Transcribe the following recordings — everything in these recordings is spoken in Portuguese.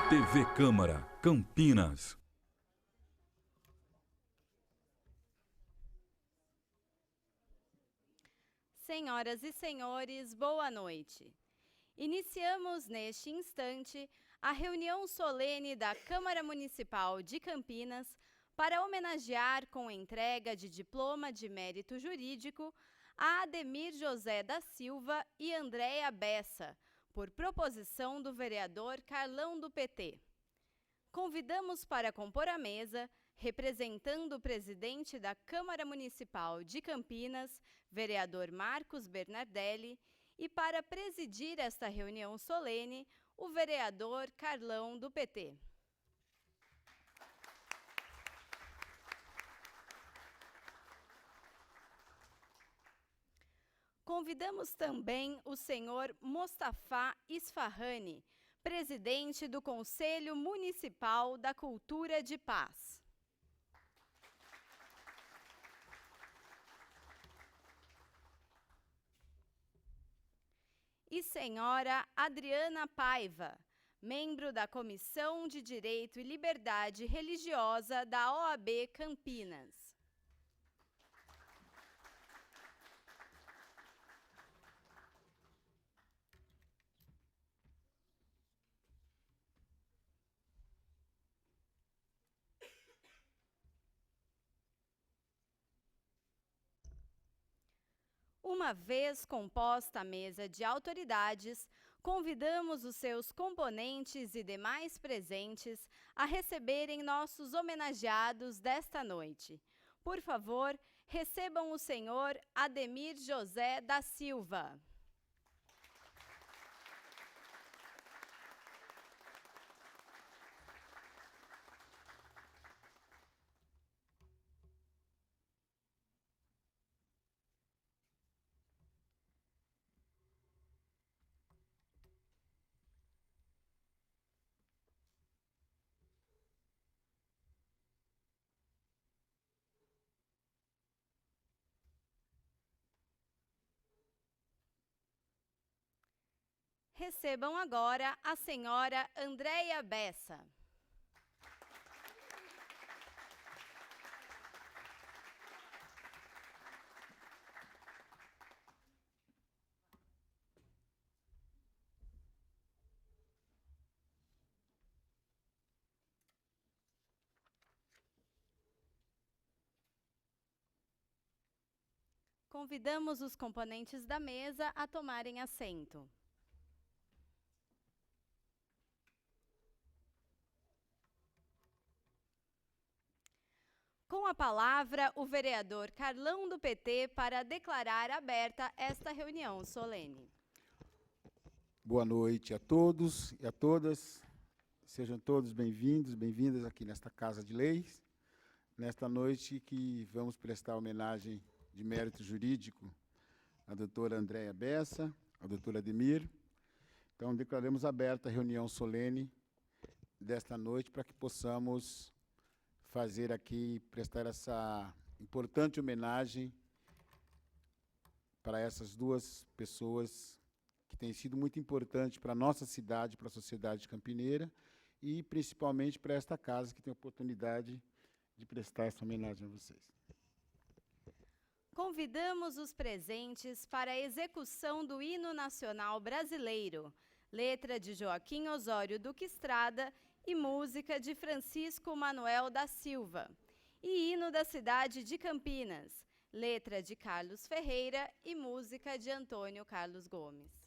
TV Câmara, Campinas. Senhoras e senhores, boa noite. Iniciamos neste instante a reunião solene da Câmara Municipal de Campinas para homenagear com entrega de diploma de mérito jurídico a Ademir José da Silva e Andréia Bessa, por proposição do vereador Carlão do PT. Convidamos para compor a mesa, representando o presidente da Câmara Municipal de Campinas, vereador Marcos Bernardelli, e para presidir esta reunião solene, o vereador Carlão do PT. Convidamos também o senhor Mostafa Isfahani, presidente do Conselho Municipal da Cultura de Paz. E senhora Adriana Paiva, membro da Comissão de Direito e Liberdade Religiosa da OAB Campinas. Uma vez composta a mesa de autoridades, convidamos os seus componentes e demais presentes a receberem nossos homenageados desta noite. Por favor, recebam o senhor Ademir José da Silva. Recebam agora a senhora Andréia Bessa. Convidamos os componentes da mesa a tomarem assento. Com a palavra, o vereador Carlão do PT para declarar aberta esta reunião solene. Boa noite a todos e a todas. Sejam todos bem-vindos, bem-vindas aqui nesta Casa de Leis. Nesta noite que vamos prestar homenagem de mérito jurídico à doutora Andréia Bessa, ao doutor Ademir. Então, declaramos aberta a reunião solene desta noite para que possamos fazer aqui, prestar essa importante homenagem para essas duas pessoas que têm sido muito importantes para a nossa cidade, para a sociedade campineira e principalmente para esta casa que tem a oportunidade de prestar essa homenagem a vocês. Convidamos os presentes para a execução do Hino Nacional Brasileiro, letra de Joaquim Osório Duque Estrada e música de Francisco Manuel da Silva, e hino da cidade de Campinas, letra de Carlos Ferreira e música de Antônio Carlos Gomes.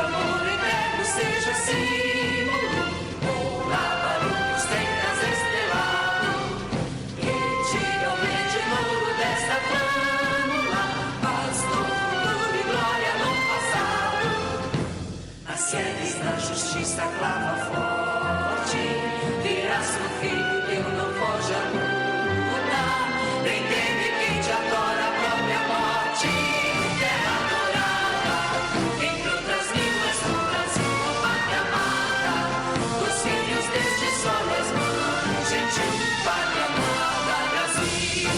amor eterno seja símbolo, honra barulhos tendas estrelado, e diga o verde louro desta flâmula, paz, novo e glória no passado. Nas sienes da justiça clava forte, virá seu filho, Deus não foge à luta, nem teme quem te adora a própria morte. Terra adorada, entre outras línguas do Brasil, pátria amada, os filhos deste sol resmunam, gentil, pátria amada, Brasil.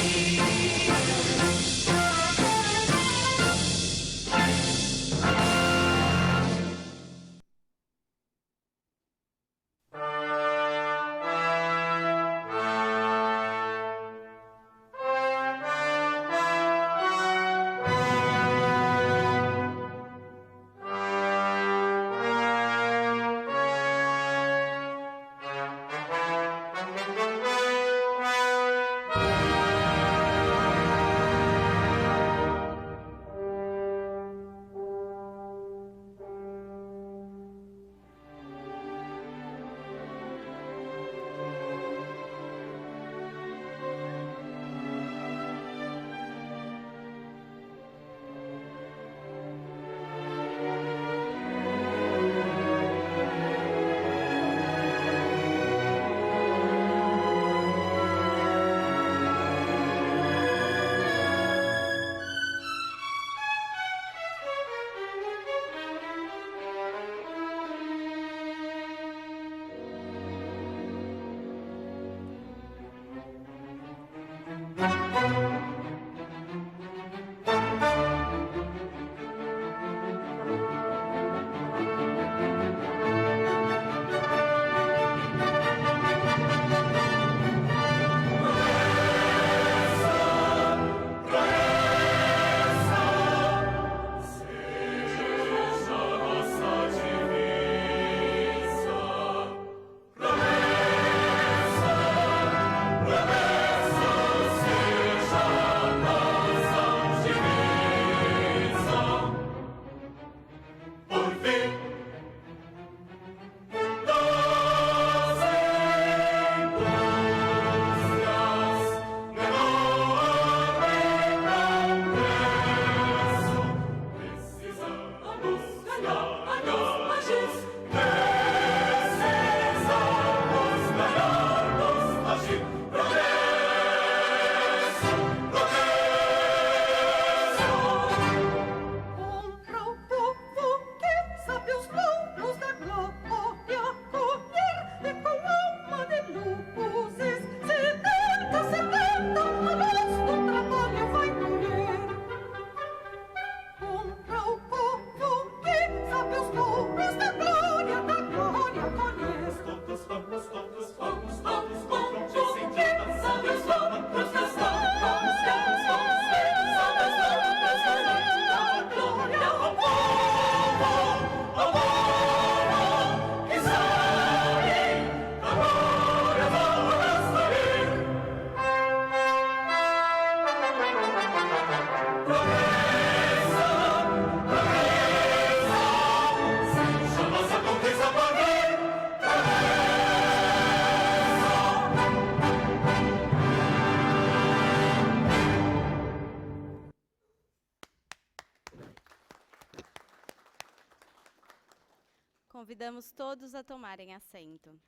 Convidamos todos a tomarem assento.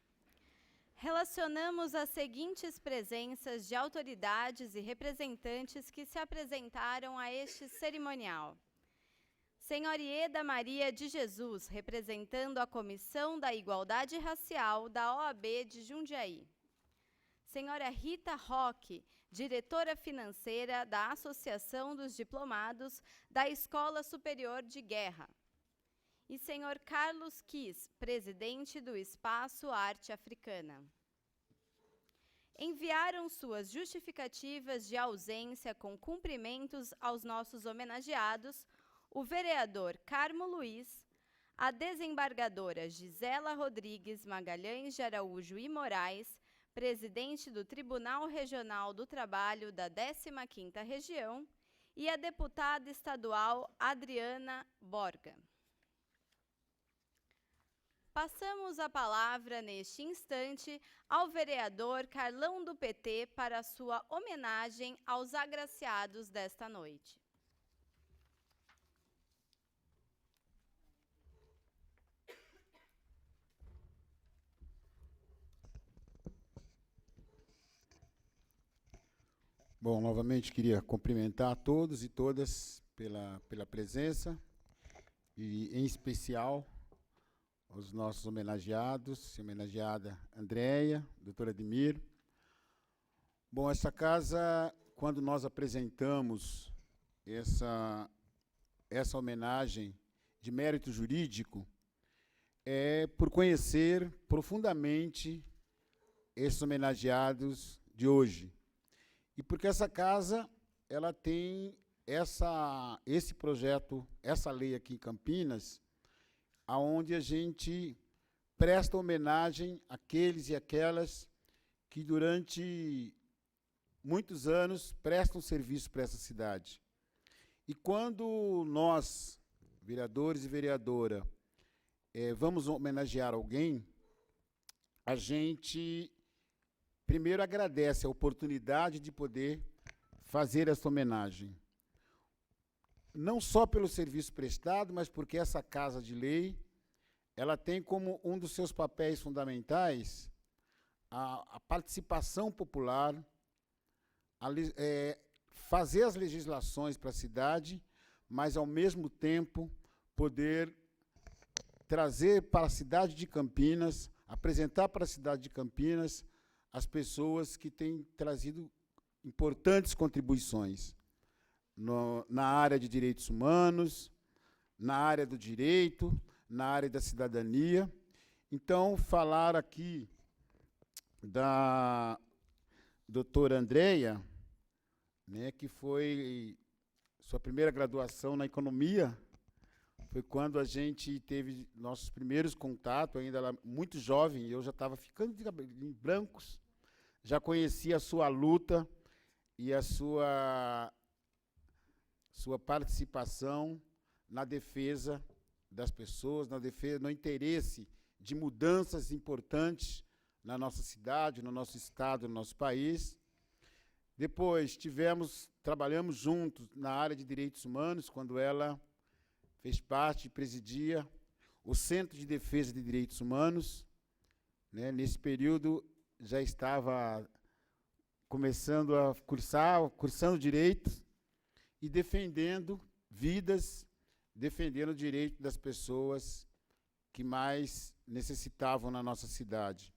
Relacionamos as seguintes presenças de autoridades e representantes que se apresentaram a este cerimonial. Senhora Ieda Maria de Jesus, representando a Comissão da Igualdade Racial da OAB de Jundiaí. Senhora Rita Roque, diretora financeira da Associação dos Diplomados da Escola Superior de Guerra. E senhor Carlos Kiss, presidente do Espaço Arte Africana. Enviaram suas justificativas de ausência com cumprimentos aos nossos homenageados, o vereador Carmo Luiz, a desembargadora Gisela Rodrigues Magalhães de Araújo e Moraes, presidente do Tribunal Regional do Trabalho da 15ª Região, e a deputada estadual Adriana Borga. Passamos a palavra, neste instante, ao vereador Carlão do PT para sua homenagem aos agraciados desta noite. Bom, novamente queria cumprimentar a todos e todas pela presença e, em especial, os nossos homenageados, homenageada Andréia, doutora Admir. Bom, essa casa, quando nós apresentamos essa homenagem de mérito jurídico, é por conhecer profundamente esses homenageados de hoje. E porque essa casa, ela tem esse projeto, essa lei aqui em Campinas, aonde a gente presta homenagem àqueles e aquelas que durante muitos anos prestam serviço para essa cidade. E quando nós, vereadores e vereadora, vamos homenagear alguém, a gente primeiro agradece a oportunidade de poder fazer essa homenagem. Não só pelo serviço prestado, mas porque essa Casa de Lei, ela tem como um dos seus papéis fundamentais a participação popular, fazer as legislações para a cidade, mas, ao mesmo tempo, poder trazer para a cidade de Campinas, apresentar para a cidade de Campinas as pessoas que têm trazido importantes contribuições na área de direitos humanos, na área do direito, na área da cidadania. Então, falar aqui da doutora Andréia, né, que foi sua primeira graduação na economia, foi quando a gente teve nossos primeiros contatos, ainda ela muito jovem, eu já estava ficando de cabelinhos brancos, já conhecia a sua luta e a sua participação na defesa das pessoas, no interesse de mudanças importantes na nossa cidade, no nosso estado, no nosso país. Depois trabalhamos juntos na área de direitos humanos, quando ela fez parte e presidia o Centro de Defesa de Direitos Humanos. Né? Nesse período, já estava começando a cursando direito e defendendo vidas, defendendo o direito das pessoas que mais necessitavam na nossa cidade.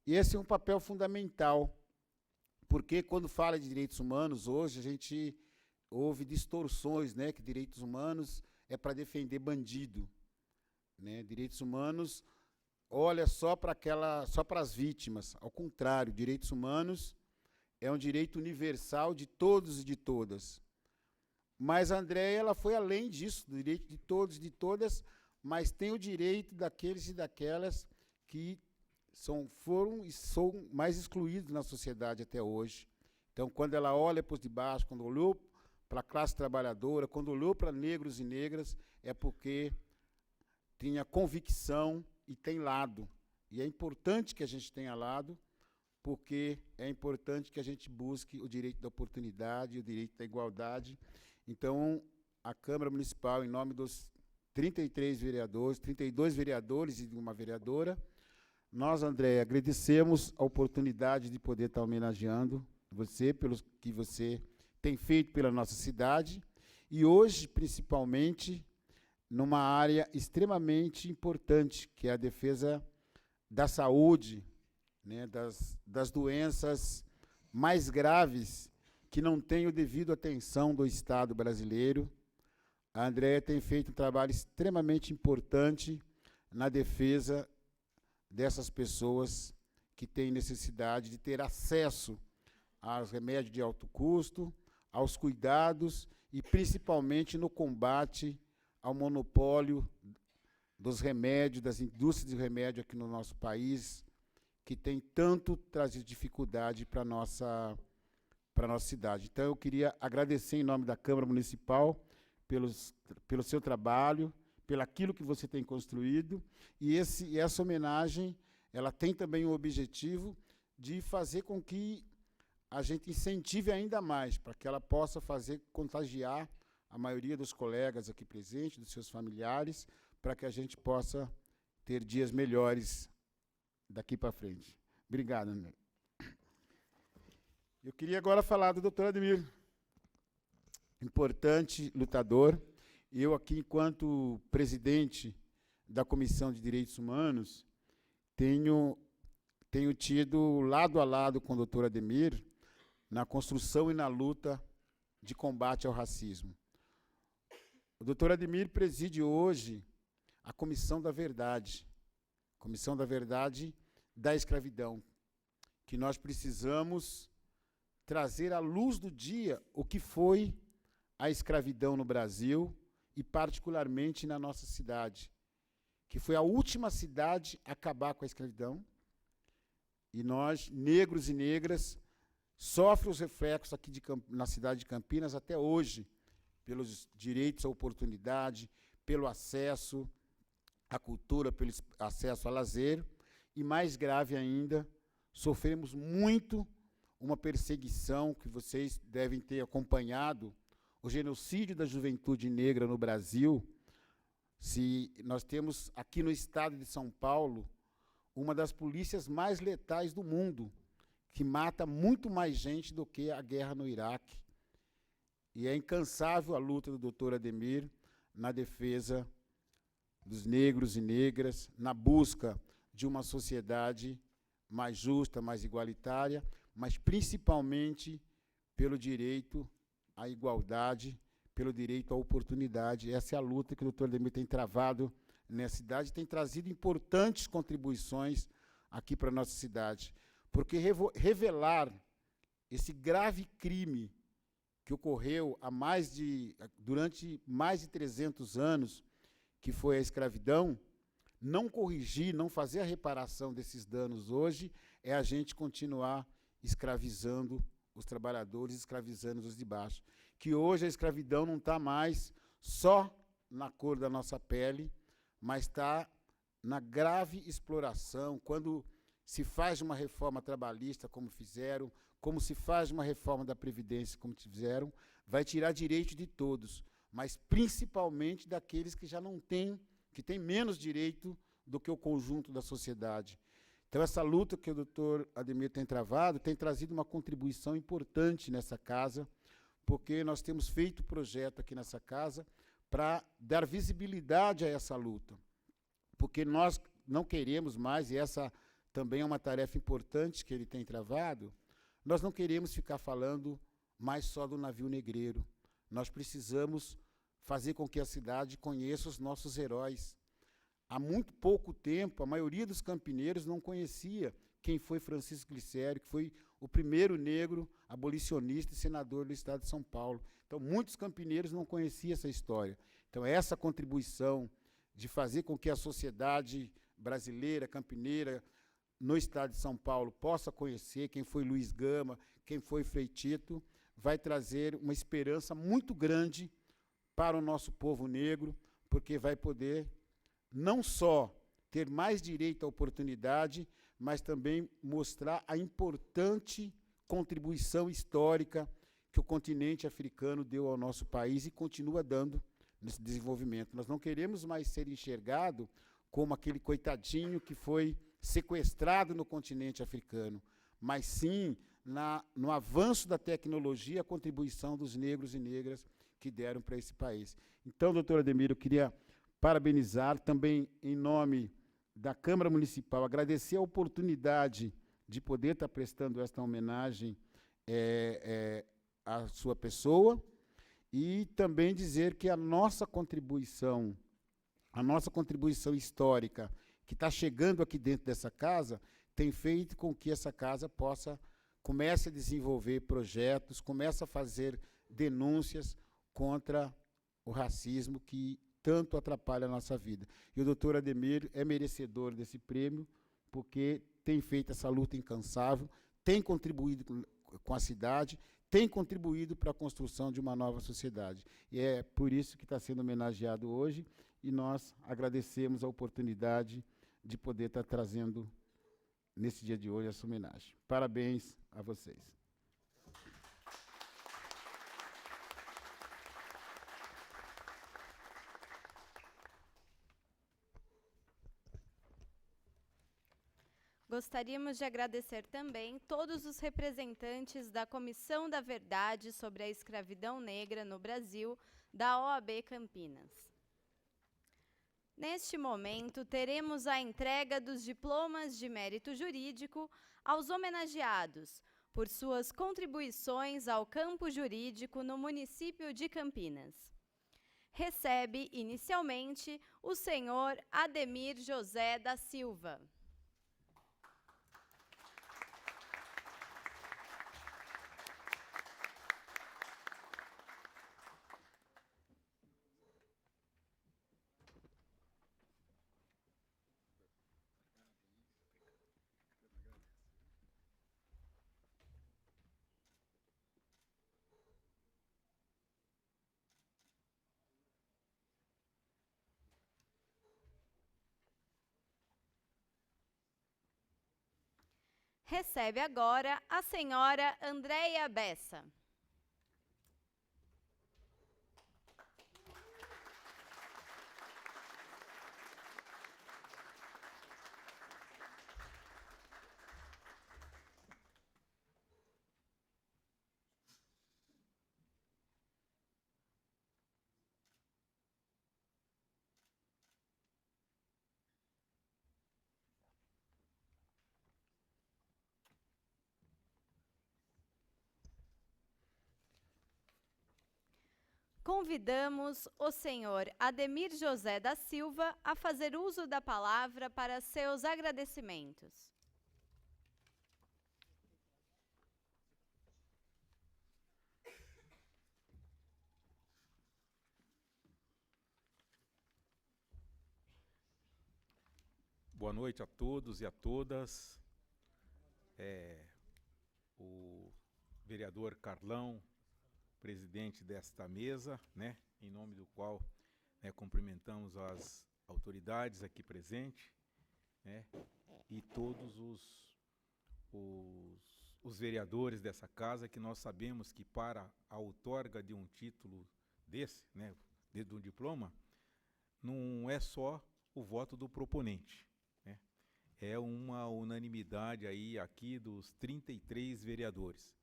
E esse é um papel fundamental, porque quando fala de direitos humanos, hoje a gente ouve distorções, né, que direitos humanos é para defender bandido, né? Direitos humanos olha só para as vítimas. Ao contrário, direitos humanos é um direito universal de todos e de todas. Mas a Andréia, ela foi além disso, do direito de todos e de todas, mas tem o direito daqueles e daquelas que foram e são mais excluídos na sociedade até hoje. Então, quando ela olha para os de baixo, quando olhou para a classe trabalhadora, quando olhou para negros e negras, é porque tinha convicção e tem lado. E é importante que a gente tenha lado, porque é importante que a gente busque o direito da oportunidade, o direito da igualdade. Então, a Câmara Municipal, em nome dos 33 vereadores, 32 vereadores e uma vereadora, nós, Andréia, agradecemos a oportunidade de poder estar homenageando você, pelo que você tem feito pela nossa cidade, e hoje, principalmente, numa área extremamente importante, que é a defesa da saúde, né, das doenças mais graves, que não têm o devido atenção do Estado brasileiro. A Andréia tem feito um trabalho extremamente importante na defesa dessas pessoas que têm necessidade de ter acesso aos remédios de alto custo, aos cuidados e, principalmente, no combate ao monopólio dos remédios, das indústrias de remédio aqui no nosso país, que tem tanto trazido dificuldade para a nossa cidade. Então, eu queria agradecer, em nome da Câmara Municipal, pelo seu trabalho, pelaquilo que você tem construído, e essa homenagem, ela tem também o objetivo de fazer com que a gente incentive ainda mais, para que ela possa contagiar a maioria dos colegas aqui presentes, dos seus familiares, para que a gente possa ter dias melhores daqui para frente. Obrigado, André. Eu queria agora falar do Dr. Ademir, importante lutador. Eu aqui, enquanto presidente da Comissão de Direitos Humanos, tenho tido lado a lado com o Dr. Ademir na construção e na luta de combate ao racismo. O Dr. Ademir preside hoje a Comissão da Verdade da escravidão, que nós precisamos trazer à luz do dia o que foi a escravidão no Brasil e particularmente na nossa cidade, que foi a última cidade a acabar com a escravidão, e nós, negros e negras, sofrem os reflexos aqui na cidade de Campinas até hoje, pelos direitos à oportunidade, pelo acesso à cultura, pelo acesso ao lazer, e mais grave ainda, sofremos muito uma perseguição que vocês devem ter acompanhado, o genocídio da juventude negra no Brasil. Se nós temos aqui no estado de São Paulo uma das polícias mais letais do mundo, que mata muito mais gente do que a guerra no Iraque. E é incansável a luta do Dr. Ademir na defesa dos negros e negras, na busca de uma sociedade mais justa, mais igualitária, mas principalmente pelo direito à igualdade, pelo direito à oportunidade. Essa é a luta que o Dr. Ademir tem travado nessa cidade, tem trazido importantes contribuições aqui para a nossa cidade, porque revelar esse grave crime que ocorreu durante mais de 300 anos, que foi a escravidão, não corrigir, não fazer a reparação desses danos hoje, é a gente continuar escravizando os trabalhadores, escravizando os de baixo. Que hoje a escravidão não está mais só na cor da nossa pele, mas está na grave exploração, quando se faz uma reforma trabalhista, como fizeram, como se faz uma reforma da Previdência, como fizeram, vai tirar direito de todos, mas principalmente daqueles que já não têm, que têm menos direito do que o conjunto da sociedade. Então, essa luta que o Dr. Ademir tem travado tem trazido uma contribuição importante nessa casa, porque nós temos feito projeto aqui nessa casa para dar visibilidade a essa luta, porque nós não queremos mais, e essa também é uma tarefa importante que ele tem travado, nós não queremos ficar falando mais só do navio negreiro. Nós precisamos fazer com que a cidade conheça os nossos heróis. Há muito pouco tempo, a maioria dos campineiros não conhecia quem foi Francisco Glicério, que foi o primeiro negro abolicionista e senador do estado de São Paulo. Então, muitos campineiros não conheciam essa história. Então, essa contribuição de fazer com que a sociedade brasileira, campineira, no estado de São Paulo, possa conhecer quem foi Luiz Gama, quem foi Frei Tito, vai trazer uma esperança muito grande para o nosso povo negro, porque vai poder não só ter mais direito à oportunidade, mas também mostrar a importante contribuição histórica que o continente africano deu ao nosso país e continua dando nesse desenvolvimento. Nós não queremos mais ser enxergado como aquele coitadinho que foi sequestrado no continente africano, mas sim no avanço da tecnologia, a contribuição dos negros e negras que deram para esse país. Então, doutor Ademir, eu queria parabenizar também em nome da Câmara Municipal, agradecer a oportunidade de poder estar prestando esta homenagem à sua pessoa e também dizer que a nossa contribuição histórica, que está chegando aqui dentro dessa casa, tem feito com que essa casa comece a desenvolver projetos, comece a fazer denúncias contra o racismo que tanto atrapalha a nossa vida. E o doutor Ademir é merecedor desse prêmio, porque tem feito essa luta incansável, tem contribuído com a cidade, tem contribuído para a construção de uma nova sociedade. E é por isso que está sendo homenageado hoje, e nós agradecemos a oportunidade de poder estar trazendo, nesse dia de hoje, essa homenagem. Parabéns a vocês. Gostaríamos de agradecer também todos os representantes da Comissão da Verdade sobre a Escravidão Negra no Brasil, da OAB Campinas. Neste momento, teremos a entrega dos diplomas de mérito jurídico aos homenageados por suas contribuições ao campo jurídico no município de Campinas. Recebe, inicialmente, o senhor Ademir José da Silva. Recebe agora a senhora Andréia Bessa. Convidamos o senhor Ademir José da Silva a fazer uso da palavra para seus agradecimentos. Boa noite a todos e a todas. O vereador Carlão, presidente desta mesa, né, em nome do qual, né, cumprimentamos as autoridades aqui presentes, né, e todos os vereadores dessa casa, que nós sabemos que para a outorga de um título desse, né, de um diploma, não é só o voto do proponente, né, é uma unanimidade aí aqui dos 33 vereadores.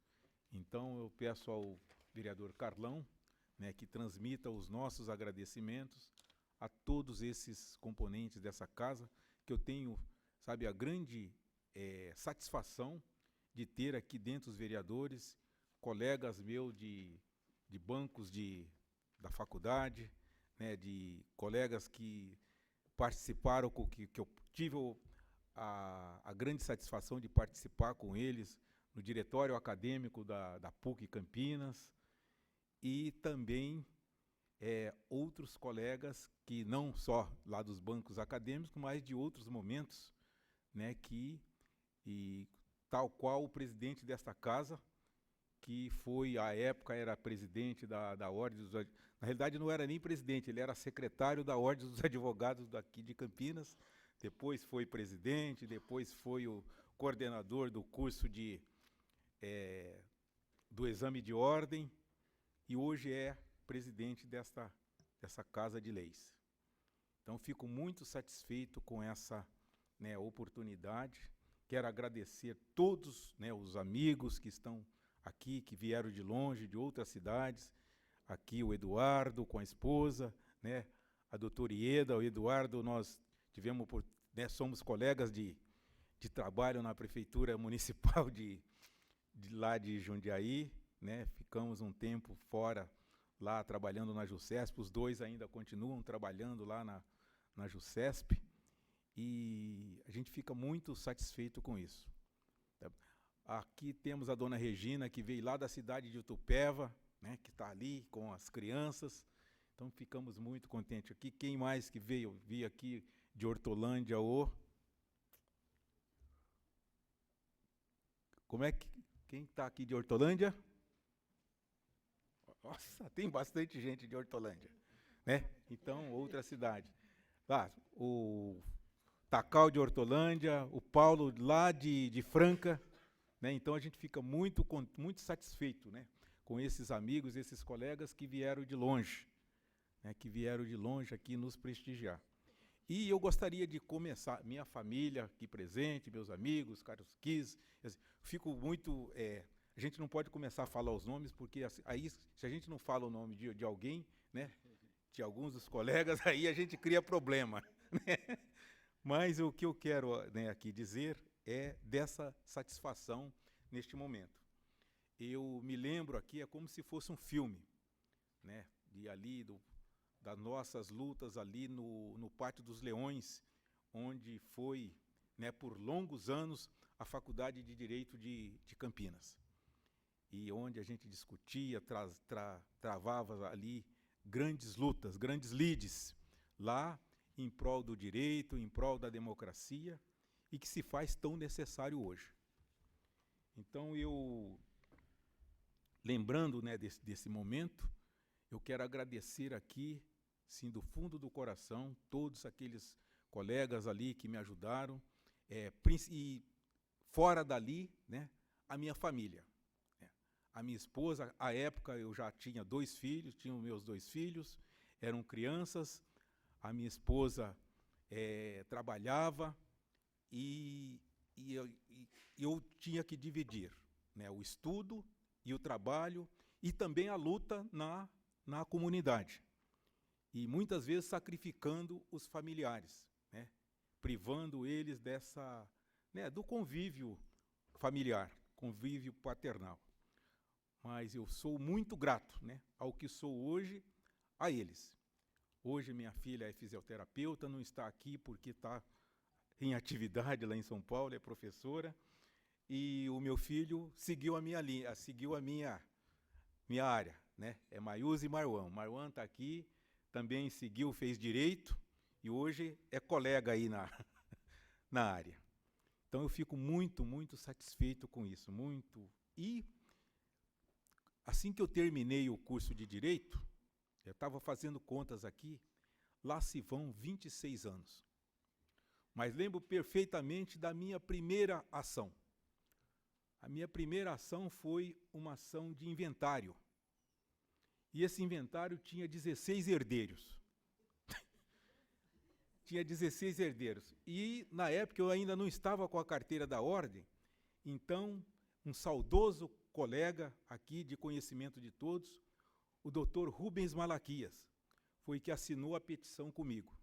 Então eu peço ao vereador Carlão, né, que transmita os nossos agradecimentos a todos esses componentes dessa casa, que eu tenho, sabe, a grande satisfação de ter aqui dentro os vereadores, colegas meus de bancos da faculdade, né, de colegas que participaram, que eu tive a grande satisfação de participar com eles no diretório acadêmico da PUC Campinas, e também outros colegas que não só lá dos bancos acadêmicos, mas de outros momentos, né, tal qual o presidente desta casa, que foi, à época, era presidente da Ordem dos Advogados. Na realidade, não era nem presidente, ele era secretário da Ordem dos Advogados daqui de Campinas, depois foi presidente, depois foi o coordenador do curso do exame de ordem, e hoje é presidente dessa Casa de Leis. Então, fico muito satisfeito com essa, né, oportunidade. Quero agradecer todos, né, os amigos que estão aqui, que vieram de longe, de outras cidades. Aqui o Eduardo com a esposa, né, a doutora Ieda, o Eduardo, nós tivemos, né, somos colegas de trabalho na Prefeitura Municipal de lá de Jundiaí, né, ficamos um tempo fora lá trabalhando na JUSESP, os dois ainda continuam trabalhando lá na JUSESP, e a gente fica muito satisfeito com isso. Aqui temos a dona Regina, que veio lá da cidade de Itupeva, né, que está ali com as crianças, então ficamos muito contentes aqui. Quem mais que veio? Vi aqui de Hortolândia, como é que Quem está aqui de Hortolândia? Nossa, tem bastante gente de Hortolândia, né? Então, outra cidade. O Tacal de Hortolândia, o Paulo lá de Franca, né? Então a gente fica muito satisfeito, né, com esses amigos, esses colegas que vieram de longe, né, que vieram de longe aqui nos prestigiar. E eu gostaria de começar, minha família aqui presente, meus amigos, Carlos Kiss, fico muito... a gente não pode começar a falar os nomes, porque aí, se a gente não fala o nome de alguém, né, de alguns dos colegas, aí a gente cria problema, né? Mas o que eu quero, né, aqui dizer é dessa satisfação neste momento. Eu me lembro aqui, é como se fosse um filme, né, de ali, das nossas lutas ali no Pátio dos Leões, onde foi, né, por longos anos, a Faculdade de Direito de Campinas. E onde a gente discutia, travava ali grandes lutas, grandes lides, lá em prol do direito, em prol da democracia, e que se faz tão necessário hoje. Então, lembrando, né, desse momento, eu quero agradecer aqui, sim, do fundo do coração, todos aqueles colegas ali que me ajudaram, e fora dali, né, a minha família. A minha esposa, à época eu já tinha 2 filhos, tinha meus 2 filhos, eram crianças, a minha esposa trabalhava e eu tinha que dividir, né, o estudo e o trabalho e também a luta na comunidade. E muitas vezes sacrificando os familiares, né, privando eles do convívio familiar, convívio paternal. Mas eu sou muito grato, né, ao que sou hoje, a eles. Hoje minha filha é fisioterapeuta, não está aqui porque está em atividade lá em São Paulo, é professora, e o meu filho seguiu a minha linha, seguiu a minha área, né? É Mayuse e Marwan. Marwan está aqui, também seguiu, fez direito, e hoje é colega aí na área. Então eu fico muito, muito satisfeito com isso, muito. E assim que eu terminei o curso de direito, eu estava fazendo contas aqui, lá se vão 26 anos. Mas lembro perfeitamente da minha primeira ação. A minha primeira ação foi uma ação de inventário. E esse inventário tinha 16 herdeiros. Tinha 16 herdeiros. E, na época, eu ainda não estava com a carteira da ordem, então, um saudoso colega aqui, de conhecimento de todos, o doutor Rubens Malaquias, foi que assinou a petição comigo.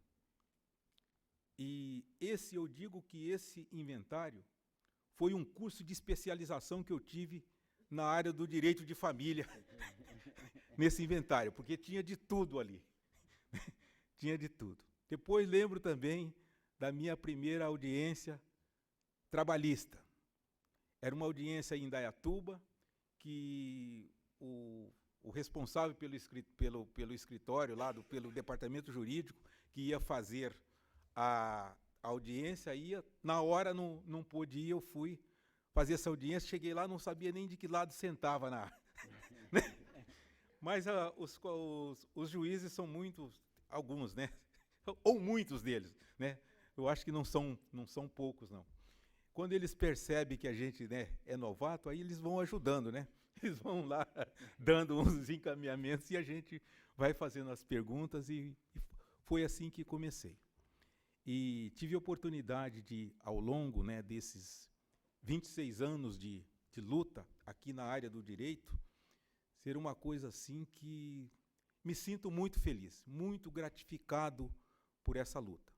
E eu digo que esse inventário foi um curso de especialização que eu tive na área do direito de família, nesse inventário, porque tinha de tudo ali. Tinha de tudo. Depois lembro também da minha primeira audiência trabalhista. Era uma audiência em Indaiatuba, que o responsável pelo escritório, lá pelo departamento jurídico, que ia fazer a audiência, na hora não pôde ir, eu fui fazer essa audiência, cheguei lá, não sabia nem de que lado sentava né? Mas os juízes são muitos, alguns, né? Ou muitos deles, né? Eu acho que não são poucos, não. Quando eles percebem que a gente, né, é novato, aí eles vão ajudando, né? Eles vão lá dando uns encaminhamentos e a gente vai fazendo as perguntas e foi assim que comecei. E tive a oportunidade de, ao longo, né, desses 26 anos de luta aqui na área do direito, ser uma coisa assim que me sinto muito feliz, muito gratificado por essa luta.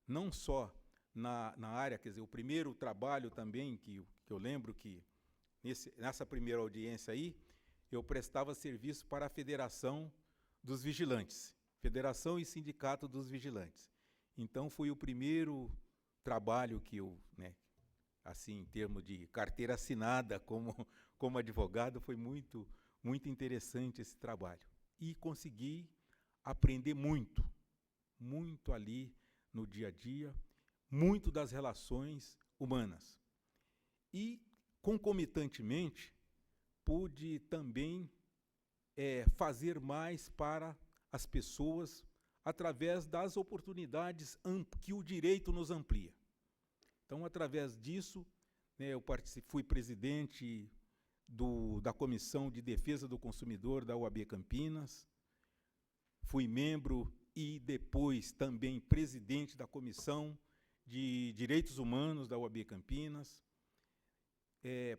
Não só na área, quer dizer, o primeiro trabalho também, que eu lembro que, nessa primeira audiência aí, eu prestava serviço para a Federação dos Vigilantes, Federação e Sindicato dos Vigilantes. Então, foi o primeiro trabalho que eu, né, assim, em termos de carteira assinada como advogado, foi muito, muito interessante esse trabalho. E consegui aprender muito, muito ali no dia a dia, muito das relações humanas. E concomitantemente, pude também fazer mais para as pessoas através das oportunidades que o direito nos amplia. Então, através disso, né, eu fui presidente da Comissão de Defesa do Consumidor da UAB Campinas, fui membro e depois também presidente da Comissão de Direitos Humanos da UAB Campinas,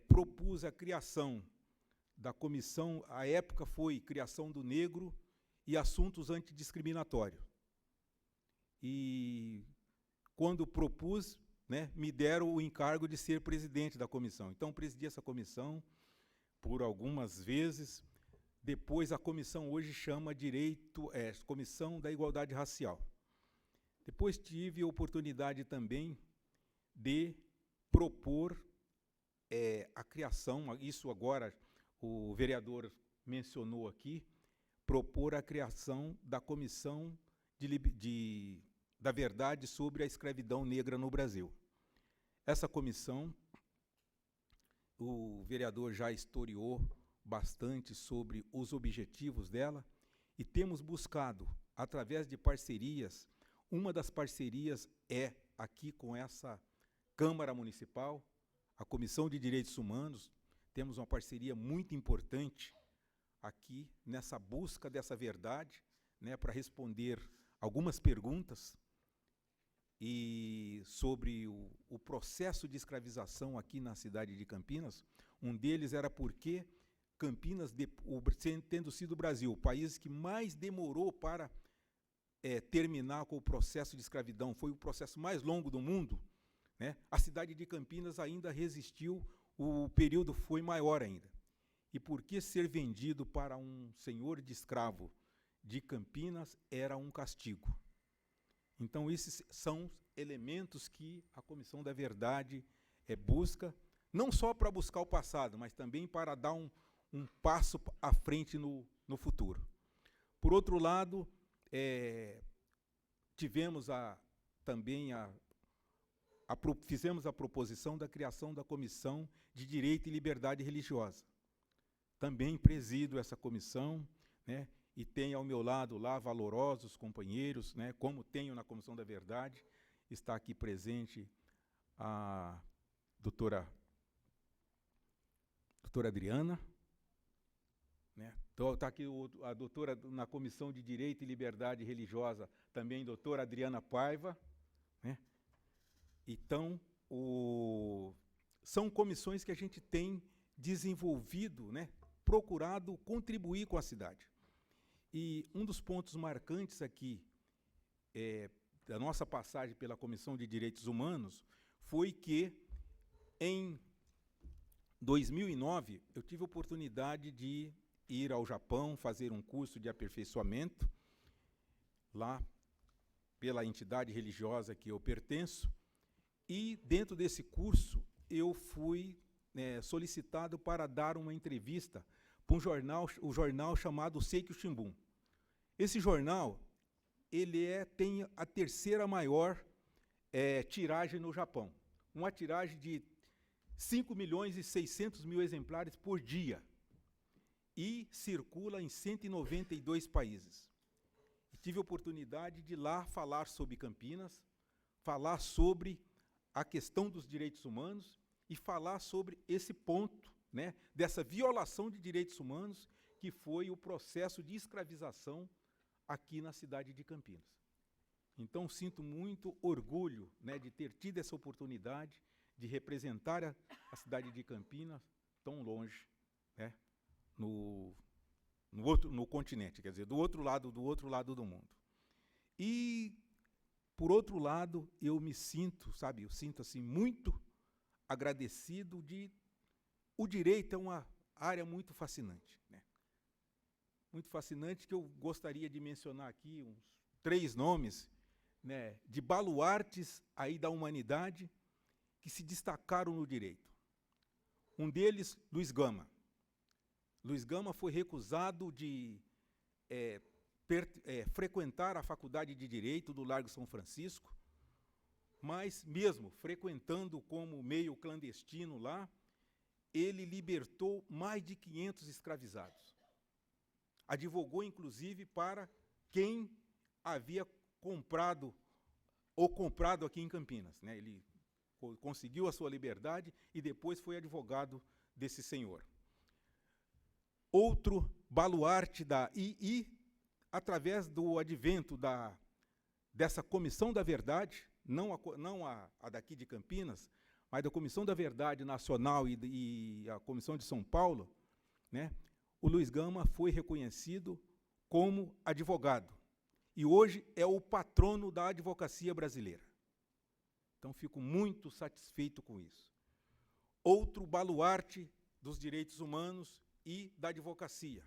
propus a criação da comissão, à época foi Criação do Negro e Assuntos Antidiscriminatórios. E, quando propus, né, me deram o encargo de ser presidente da comissão. Então, presidi essa comissão por algumas vezes. Depois, a comissão hoje chama Comissão da Igualdade Racial. Depois tive a oportunidade também de propor a criação, isso agora o vereador mencionou aqui, propor a criação da Comissão da Verdade sobre a Escravidão Negra no Brasil. Essa comissão, o vereador já historiou bastante sobre os objetivos dela, e temos buscado, através de parcerias, uma das parcerias é aqui com essa Câmara Municipal, a Comissão de Direitos Humanos, temos uma parceria muito importante aqui nessa busca dessa verdade, né, para responder algumas perguntas e sobre o processo de escravização aqui na cidade de Campinas. Um deles era porque Campinas, tendo sido o Brasil o país que mais demorou para terminar com o processo de escravidão, foi o processo mais longo do mundo, né? A cidade de Campinas ainda resistiu, o período foi maior ainda. E por que ser vendido para um senhor de escravo de Campinas era um castigo? Então, esses são elementos que a Comissão da Verdade busca, não só para buscar o passado, mas também para dar um passo à frente no futuro. Por outro lado, tivemos fizemos a proposição da criação da Comissão de Direito e Liberdade Religiosa. Também presido essa comissão, né, e tenho ao meu lado lá valorosos companheiros, né, como tenho na Comissão da Verdade. Está aqui presente a doutora Adriana, né? Então, está aqui a doutora na Comissão de Direito e Liberdade Religiosa, também doutora Adriana Paiva, né? Então, são comissões que a gente tem desenvolvido, né, procurado contribuir com a cidade. E um dos pontos marcantes aqui da nossa passagem pela Comissão de Direitos Humanos foi que, em 2009, eu tive a oportunidade de ir ao Japão, fazer um curso de aperfeiçoamento, lá pela entidade religiosa que eu pertenço, e dentro desse curso eu fui solicitado para dar uma entrevista para o jornal chamado Seikyo Shimbun. Esse jornal, ele tem a terceira maior tiragem no Japão, uma tiragem de 5.600.000 exemplares por dia, e circula em 192 países. E tive a oportunidade de lá falar sobre Campinas, falar sobre a questão dos direitos humanos e falar sobre esse ponto, né, dessa violação de direitos humanos, que foi o processo de escravização aqui na cidade de Campinas. Então, sinto muito orgulho, né, de ter tido essa oportunidade de representar a cidade de Campinas tão longe, né, no continente, quer dizer, do outro lado do mundo. E, por outro lado, eu me sinto, eu sinto assim muito agradecido o direito é uma área muito fascinante, né? Muito fascinante, que eu gostaria de mencionar aqui uns 3 nomes, né, de baluartes aí da humanidade que se destacaram no direito. Um deles, Luiz Gama. Luiz Gama foi recusado de frequentar a Faculdade de Direito do Largo São Francisco, mas mesmo frequentando como meio clandestino lá, ele libertou mais de 500 escravizados. Advogou, inclusive, para quem havia comprado aqui em Campinas, né? Ele conseguiu a sua liberdade e depois foi advogado desse senhor. Outro baluarte através do advento dessa Comissão da Verdade, não a daqui de Campinas, mas da Comissão da Verdade Nacional e a Comissão de São Paulo, né, o Luiz Gama foi reconhecido como advogado. E hoje é o patrono da advocacia brasileira. Então, fico muito satisfeito com isso. Outro baluarte dos direitos humanos e da advocacia,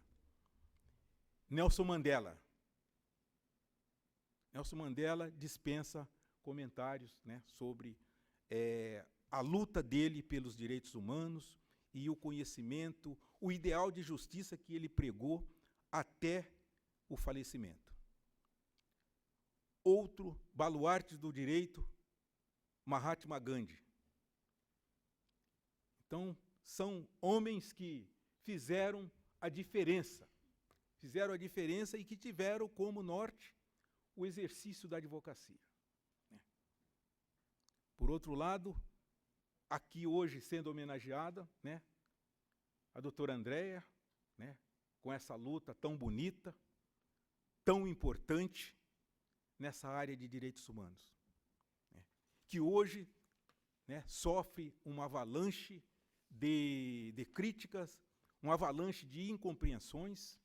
Nelson Mandela. Nelson Mandela dispensa comentários, né, sobre a luta dele pelos direitos humanos e o conhecimento, o ideal de justiça que ele pregou até o falecimento. Outro baluarte do direito, Mahatma Gandhi. Então, são homens que fizeram a diferença e que tiveram como norte o exercício da advocacia. Por outro lado, aqui hoje sendo homenageada, né, a doutora Andréia, né, com essa luta tão bonita, tão importante nessa área de direitos humanos, né, que hoje, né, sofre uma avalanche de críticas, uma avalanche de incompreensões,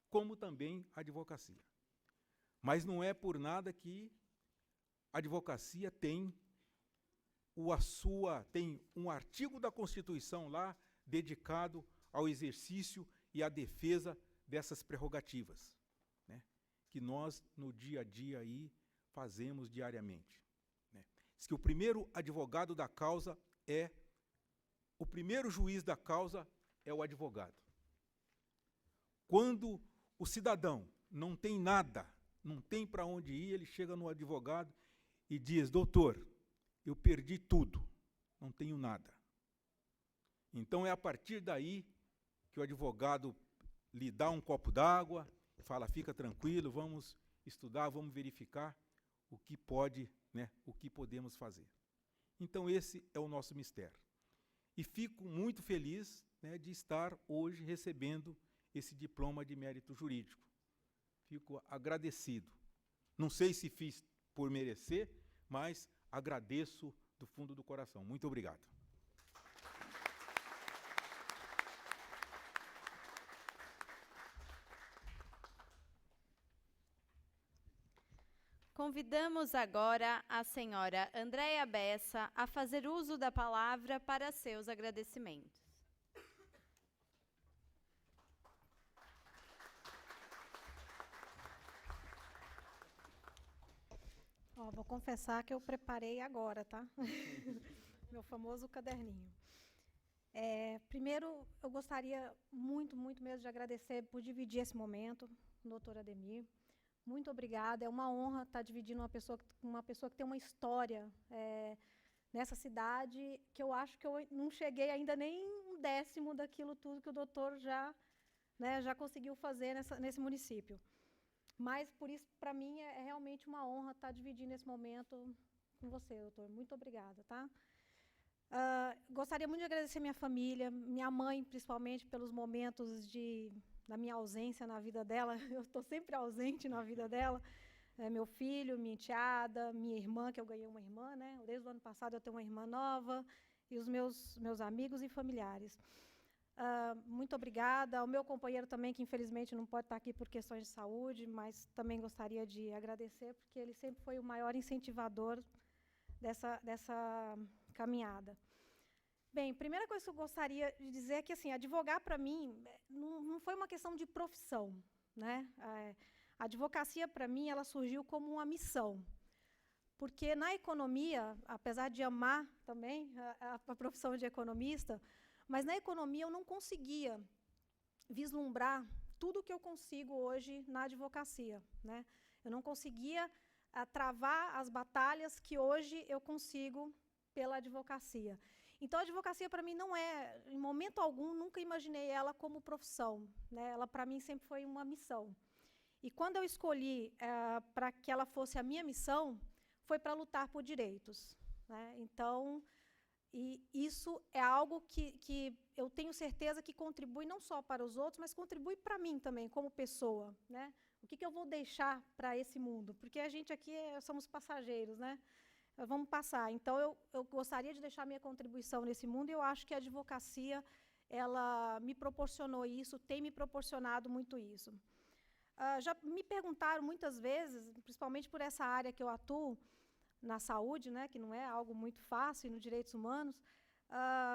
como também a advocacia. Mas não é por nada que a advocacia tem um artigo da Constituição lá dedicado ao exercício e à defesa dessas prerrogativas, né, que nós, no dia a dia, aí, fazemos diariamente. Né. Diz que o primeiro advogado da causa o primeiro juiz da causa é o advogado. Quando o cidadão não tem nada, não tem para onde ir, ele chega no advogado e diz: doutor, eu perdi tudo, não tenho nada. Então é a partir daí que o advogado lhe dá um copo d'água, fala: fica tranquilo, vamos estudar, vamos verificar o que pode, né, o que podemos fazer. Então esse é o nosso mistério. E fico muito feliz, né, de estar hoje recebendo esse diploma de mérito jurídico. Fico agradecido. Não sei se fiz por merecer, mas agradeço do fundo do coração. Muito obrigado. Convidamos agora a senhora Andréia Bessa a fazer uso da palavra para seus agradecimentos. Vou confessar que eu preparei agora, tá? Meu famoso caderninho. Primeiro, eu gostaria muito mesmo de agradecer por dividir esse momento, doutor Ademir. Muito obrigada, é uma honra estar dividindo uma pessoa que tem uma história nessa cidade, que eu acho que eu não cheguei ainda nem um décimo daquilo tudo que o doutor já conseguiu fazer nesse município. Mas, por isso, para mim, é realmente uma honra estar dividindo esse momento com você, doutor. Muito obrigada, tá? Gostaria muito de agradecer minha família, minha mãe, principalmente, pelos momentos da minha ausência na vida dela. Eu estou sempre ausente na vida dela. Meu filho, minha enteada, minha irmã, que eu ganhei uma irmã, né? Desde o ano passado eu tenho uma irmã nova, e os meus amigos e familiares. Muito obrigada. Ao meu companheiro também, que infelizmente não pode estar aqui por questões de saúde, mas também gostaria de agradecer, porque ele sempre foi o maior incentivador dessa caminhada. Bem, primeira coisa que eu gostaria de dizer é que, assim, advogar, para mim, não foi uma questão de profissão, né? A advocacia, para mim, ela surgiu como uma missão, porque na economia, apesar de amar também a profissão de economista, mas na economia eu não conseguia vislumbrar tudo o que eu consigo hoje na advocacia, né? Eu não conseguia travar as batalhas que hoje eu consigo pela advocacia. Então, a advocacia, para mim, não é, em momento algum, nunca imaginei ela como profissão, né? Ela, para mim, sempre foi uma missão. E quando eu escolhi para que ela fosse a minha missão, foi para lutar por direitos, né? Então, e isso é algo que eu tenho certeza que contribui não só para os outros, mas contribui para mim também, como pessoa, né? O que eu vou deixar para esse mundo? Porque a gente aqui somos passageiros, né? Vamos passar. Então, eu gostaria de deixar minha contribuição nesse mundo, e eu acho que a advocacia, ela me proporcionou isso, tem me proporcionado muito isso. Já me perguntaram muitas vezes, principalmente por essa área que eu atuo, na saúde, né, que não é algo muito fácil, e nos direitos humanos,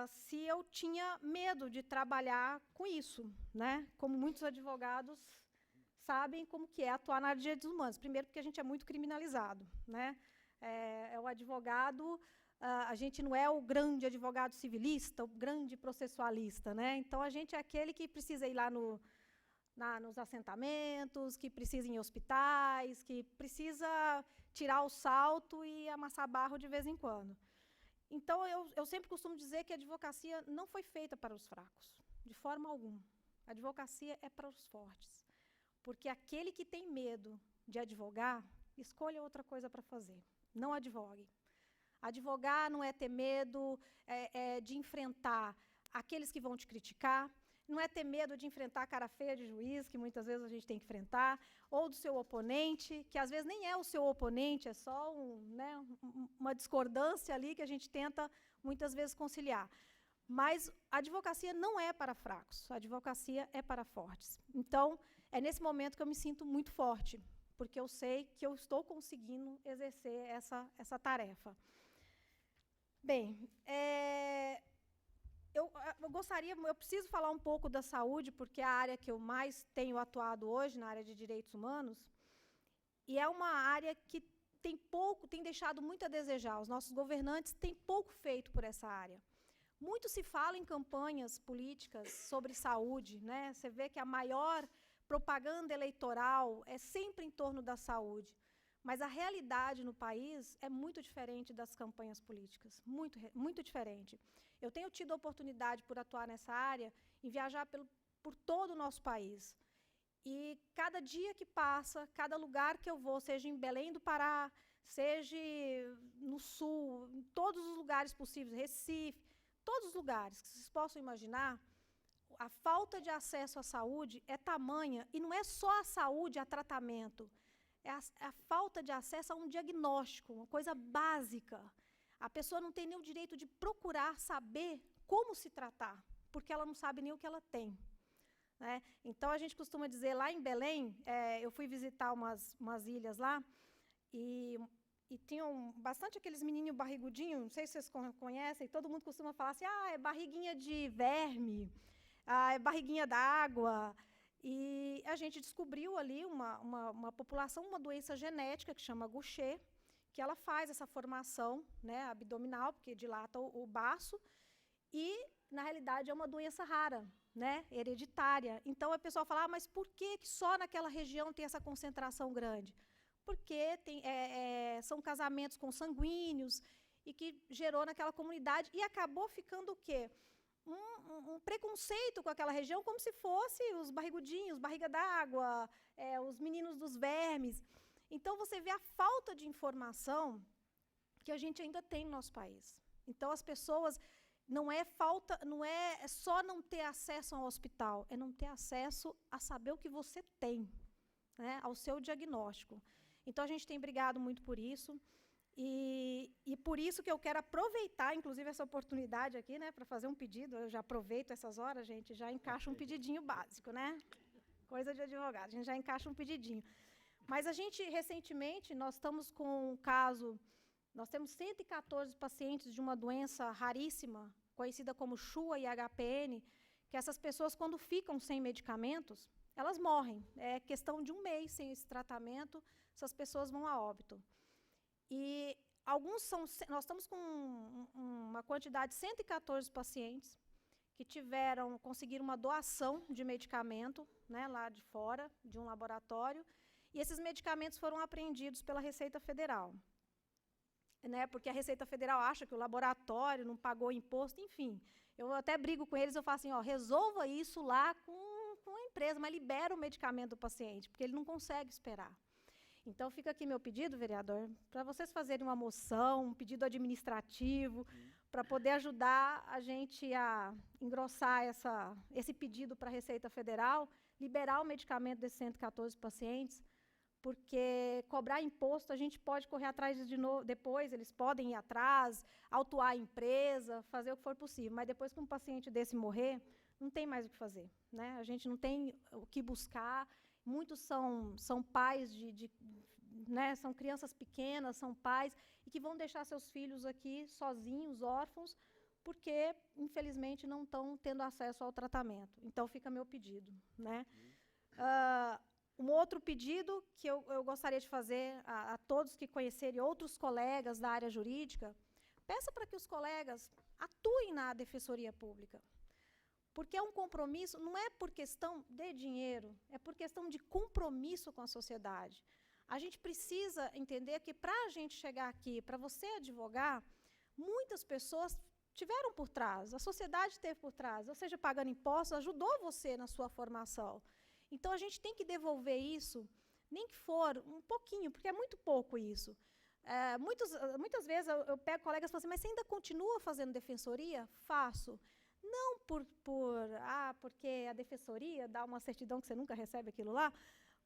se eu tinha medo de trabalhar com isso, né? Como muitos advogados sabem como que é atuar na área de direitos humanos. Primeiro, porque a gente é muito criminalizado, né? O advogado, a gente não é o grande advogado civilista, o grande processualista, né? Então, a gente é aquele que precisa ir lá nos assentamentos, que precisa ir em hospitais, que precisa tirar o salto e amassar barro de vez em quando. Então, eu sempre costumo dizer que a advocacia não foi feita para os fracos, de forma alguma. A advocacia é para os fortes, porque aquele que tem medo de advogar, escolha outra coisa para fazer. Não advogue. Advogar não é ter medo de enfrentar aqueles que vão te criticar, não é ter medo de enfrentar a cara feia de juiz, que muitas vezes a gente tem que enfrentar, ou do seu oponente, que às vezes nem é o seu oponente, é só uma discordância ali que a gente tenta muitas vezes conciliar. Mas a advocacia não é para fracos, a advocacia é para fortes. Então, é nesse momento que eu me sinto muito forte, porque eu sei que eu estou conseguindo exercer essa tarefa. Bem, eu preciso falar um pouco da saúde, porque é a área que eu mais tenho atuado hoje, na área de direitos humanos, e é uma área que tem deixado muito a desejar. Os nossos governantes têm pouco feito por essa área. Muito se fala em campanhas políticas sobre saúde, né? Você vê que a maior propaganda eleitoral é sempre em torno da saúde. Mas a realidade no país é muito diferente das campanhas políticas, muito, muito diferente. Eu tenho tido a oportunidade, por atuar nessa área, em viajar por todo o nosso país. E cada dia que passa, cada lugar que eu vou, seja em Belém do Pará, seja no Sul, em todos os lugares possíveis, Recife, todos os lugares que vocês possam imaginar, a falta de acesso à saúde é tamanha, e não é só a saúde, a tratamento, é a falta de acesso a um diagnóstico, uma coisa básica. A pessoa não tem nem o direito de procurar saber como se tratar, porque ela não sabe nem o que ela tem, né? Então, a gente costuma dizer, lá em Belém, eu fui visitar umas ilhas lá, e tinham bastante aqueles menininhos barrigudinhos, não sei se vocês conhecem, todo mundo costuma falar assim, é barriguinha de verme, é barriguinha d'água. E a gente descobriu ali uma população, uma doença genética que chama Gaucher, que ela faz essa formação, né, abdominal, porque dilata o baço, e, na realidade, é uma doença rara, né, hereditária. Então, a pessoa fala, mas por que só naquela região tem essa concentração grande? Porque são casamentos consanguíneos, e que gerou naquela comunidade, e acabou ficando o quê? Um preconceito com aquela região, como se fosse os barrigudinhos, barriga d'água, os meninos dos vermes. Então, você vê a falta de informação que a gente ainda tem no nosso país. Então, as pessoas, não é só não ter acesso ao hospital, é não ter acesso a saber o que você tem, né, ao seu diagnóstico. Então, a gente tem brigado muito por isso. E por isso que eu quero aproveitar, inclusive, essa oportunidade aqui, né, para fazer um pedido. Eu já aproveito essas horas, gente, já encaixa um pedidinho básico, né? Coisa de advogado, a gente já encaixa um pedidinho. Mas a gente, recentemente, nós estamos com um caso, nós temos 114 pacientes de uma doença raríssima, conhecida como CHUA e HPN, que essas pessoas, quando ficam sem medicamentos, elas morrem. É questão de um mês sem esse tratamento, essas pessoas vão a óbito. E nós estamos com uma quantidade de 114 pacientes que conseguiram uma doação de medicamento, né, lá de fora, de um laboratório, e esses medicamentos foram apreendidos pela Receita Federal. né, porque a Receita Federal acha que o laboratório não pagou imposto, enfim. Eu até brigo com eles, eu falo assim, ó, resolva isso lá com a empresa, mas libera o medicamento do paciente, porque ele não consegue esperar. Então, fica aqui meu pedido, vereador, para vocês fazerem uma moção, um pedido administrativo, para poder ajudar a gente a engrossar esse pedido para a Receita Federal, liberar o medicamento desses 114 pacientes, porque cobrar imposto a gente pode correr atrás de novo, depois eles podem ir atrás, autuar a empresa, fazer o que for possível, mas depois que um paciente desse morrer, não tem mais o que fazer, né? A gente não tem o que buscar, muitos são pais né, são crianças pequenas, são pais, e que vão deixar seus filhos aqui sozinhos, órfãos, porque, infelizmente, não estão tendo acesso ao tratamento. Então, fica meu pedido, né? Um outro pedido que eu gostaria de fazer a todos que conhecerem outros colegas da área jurídica, peça para que os colegas atuem na Defensoria Pública, porque é um compromisso, não é por questão de dinheiro, é por questão de compromisso com a sociedade. A gente precisa entender que, para a gente chegar aqui, para você advogar, muitas pessoas tiveram por trás, a sociedade teve por trás, ou seja, pagando impostos, ajudou você na sua formação. Então, a gente tem que devolver isso, nem que for um pouquinho, porque é muito pouco isso. Muitas vezes eu pego colegas e falo assim, mas você ainda continua fazendo defensoria? Faço. Não porque a defensoria dá uma certidão que você nunca recebe aquilo lá,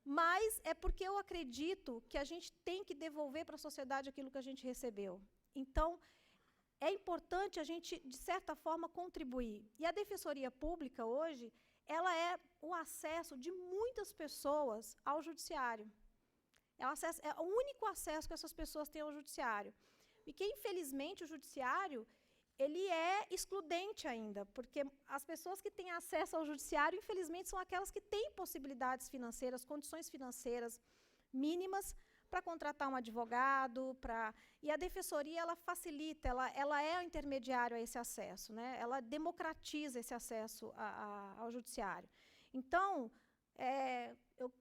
mas é porque eu acredito que a gente tem que devolver para a sociedade aquilo que a gente recebeu. Então, é importante a gente, de certa forma, contribuir. E a Defensoria Pública, hoje, ela é o acesso de muitas pessoas ao judiciário. É o único acesso que essas pessoas têm ao judiciário. E que, infelizmente, o judiciário ele é excludente ainda, porque as pessoas que têm acesso ao judiciário, infelizmente, são aquelas que têm possibilidades financeiras, condições financeiras mínimas para contratar um advogado, e a defensoria ela facilita, ela é o intermediário a esse acesso, né? Ela democratiza esse acesso ao judiciário. Então,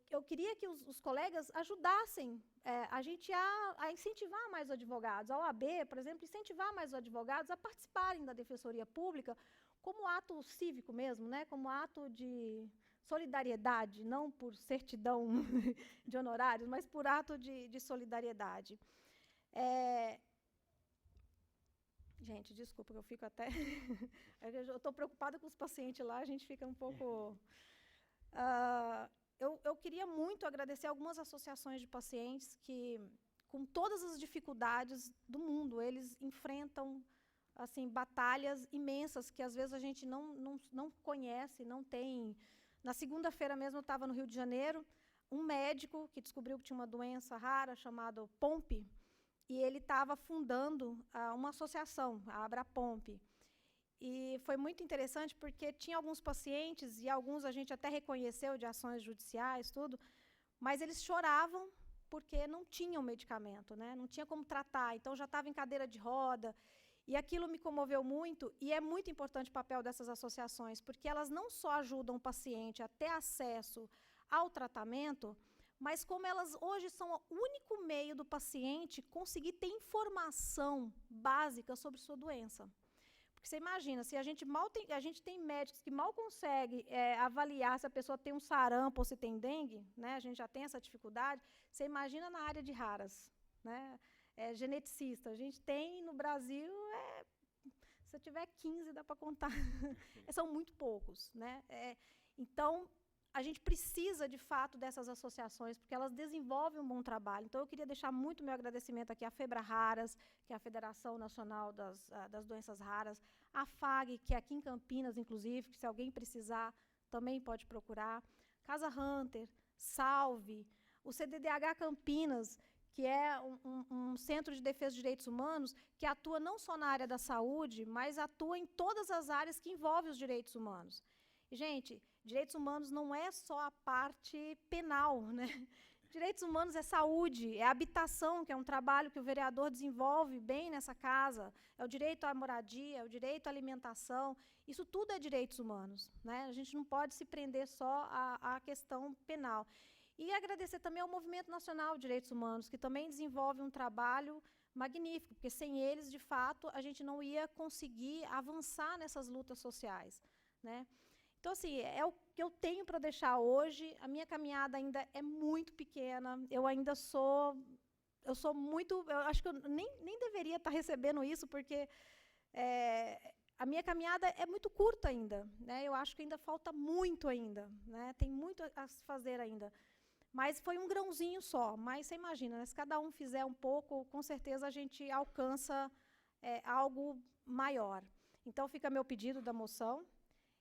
eu queria que os colegas ajudassem a gente a incentivar mais os advogados, a OAB, por exemplo, incentivar mais os advogados a participarem da Defensoria Pública como ato cívico mesmo, né? Como ato de solidariedade, não por certidão de honorários, mas por ato de solidariedade. Gente, desculpa, eu fico até... eu estou preocupada com os pacientes lá, a gente fica um pouco... Eu queria muito agradecer algumas associações de pacientes que, com todas as dificuldades do mundo, eles enfrentam assim, batalhas imensas que, às vezes, a gente não conhece, não tem... Na segunda-feira mesmo, eu estava no Rio de Janeiro, um médico que descobriu que tinha uma doença rara chamada POMP, e ele estava fundando uma associação, a Abrapomp. E foi muito interessante porque tinha alguns pacientes, e alguns a gente até reconheceu de ações judiciais, tudo, mas eles choravam porque não tinham medicamento, né? Não tinha como tratar, então já estava em cadeira de roda. E aquilo me comoveu muito, e é muito importante o papel dessas associações, porque elas não só ajudam o paciente a ter acesso ao tratamento, mas como elas hoje são o único meio do paciente conseguir ter informação básica sobre sua doença. Porque você imagina, se a gente tem médicos que mal conseguem avaliar se a pessoa tem um sarampo ou se tem dengue, né? A gente já tem essa dificuldade, você imagina na área de raras, né? Geneticista, a gente tem no Brasil, se eu tiver 15 dá para contar, são muito poucos, né? Então, a gente precisa, de fato, dessas associações, porque elas desenvolvem um bom trabalho. Então, eu queria deixar muito meu agradecimento aqui à FEBRA-Raras, que é a Federação Nacional das Doenças Raras, a FAG, que é aqui em Campinas, inclusive, que se alguém precisar, também pode procurar, Casa Hunter, Salve, o CDDH Campinas, que é um centro de defesa dos direitos humanos, que atua não só na área da saúde, mas atua em todas as áreas que envolvem os direitos humanos. E, gente, direitos humanos não é só a parte penal, né? Direitos humanos é saúde, é habitação, que é um trabalho que o vereador desenvolve bem nessa casa, é o direito à moradia, é o direito à alimentação, isso tudo é direitos humanos, né? A gente não pode se prender só à questão penal. E agradecer também ao Movimento Nacional de Direitos Humanos, que também desenvolve um trabalho magnífico, porque sem eles, de fato, a gente não ia conseguir avançar nessas lutas sociais, né? Então, assim, é o que eu tenho para deixar hoje. A minha caminhada ainda é muito pequena, eu ainda sou... Eu sou muito... Eu acho que eu nem deveria estar recebendo isso, porque a minha caminhada é muito curta ainda, né? Eu acho que ainda falta muito ainda, né? Tem muito a se fazer ainda. Mas foi um grãozinho só. Mas você imagina, né? Se cada um fizer um pouco, com certeza a gente alcança algo maior. Então, fica meu pedido da moção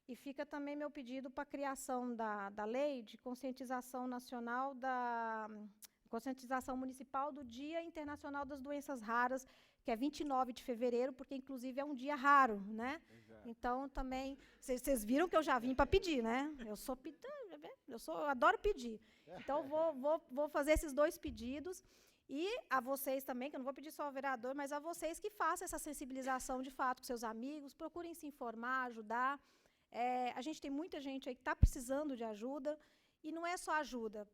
e fica também meu pedido para a criação da lei de conscientização nacional conscientização municipal do Dia Internacional das Doenças Raras, que é 29 de fevereiro, porque, inclusive, é um dia raro, né? Exato. Então, também, vocês viram que eu já vim para pedir, né? Eu adoro pedir. Então, vou fazer esses 2 pedidos. E a vocês também, que eu não vou pedir só ao vereador, mas a vocês que façam essa sensibilização, de fato, com seus amigos, procurem se informar, ajudar. A gente tem muita gente aí que está precisando de ajuda. E não é só ajuda,